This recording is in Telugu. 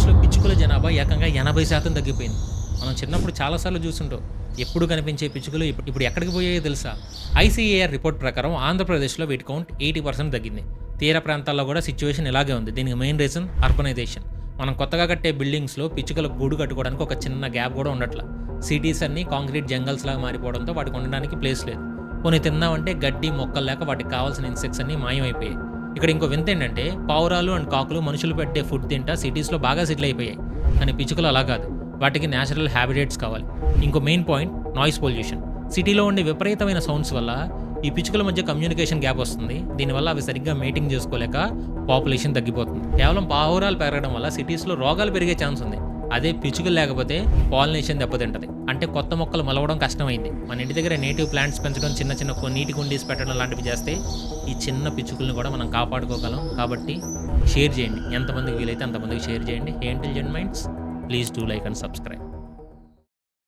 ఆంధ్రప్రదేశ్‌లో పిచ్చుకల జనాభా ఏకంగా 80% తగ్గిపోయింది. మనం చిన్నప్పుడు చాలా సార్లు చూసుంటాం. ఎప్పుడు కనిపించే పిచ్చుకలు ఇప్పుడు ఎక్కడికి పోయాయో తెలుసా? ఐసీఏఆర్ రిపోర్ట్ ప్రకారం ఆంధ్రప్రదేశ్‌లో వీటి కౌంట్ 80% తగ్గింది. తీర ప్రాంతాల్లో కూడా సిట్యుయేషన్ ఇలాగే ఉంది. దీనికి మెయిన్ రీజన్ అర్బనైజేషన్. మనం కొత్తగా కట్టే బిల్డింగ్స్‌లో పిచ్చుకలకు గూడు కట్టుకోవడానికి ఒక చిన్న గ్యాప్ కూడా ఉండట్ల. సిటీస్ అన్నీ కాంక్రీట్ జంగల్స్‌లాగా మారిపోవడంతో వాటికి ఉండడానికి ప్లేస్ లేదు. పోనీ తిందామంటే గడ్డి, మొక్కలు లేక వాటికి కావాల్సిన ఇన్సెక్ట్స్ అన్నీ మాయమైపోయాయి. ఇక్కడ ఇంకో వింత ఏంటంటే పావురాలు అండ్ కాకులు మనుషులు పెట్టే ఫుడ్ తింటా సిటీస్‌లో బాగా సెటిల్ అయిపోయాయి. కానీ పిచ్చుకలు అలా కాదు. వాటికి నేచురల్ హ్యాబిటేట్స్ కావాలి. ఇంకో మెయిన్ పాయింట్ నాయిస్ పొల్యూషన్. సిటీలో ఉండే విపరీతమైన సౌండ్స్ వల్ల ఈ పిచ్చుకల మధ్య కమ్యూనికేషన్ గ్యాప్ వస్తుంది. దీనివల్ల అవి సరిగ్గా మీటింగ్ చేసుకోలేక పాపులేషన్ తగ్గిపోతుంది. కేవలం పావురాలు పెరగడం వల్ల సిటీస్‌లో రోగాలు పెరిగే ఛాన్స్ ఉంది. అదే పిచ్చుకలు లేకపోతే పాలినేషన్ దెబ్బతింటది. అంటే కొత్త మొక్కలు మొలవడం కష్టమైంది. మన ఇంటి దగ్గర నేటివ్ ప్లాంట్స్ పెంచడం, చిన్న చిన్న నీటి కుండీస్ పెట్టడం లాంటివి చేస్తే ఈ చిన్న పిచ్చుకల్ని కూడా మనం కాపాడుకోగలం. కాబట్టి షేర్ చేయండి. ఎంతమందికి వీలైతే అంతమందికి షేర్ చేయండి. Hey intelligent minds, please do like and subscribe.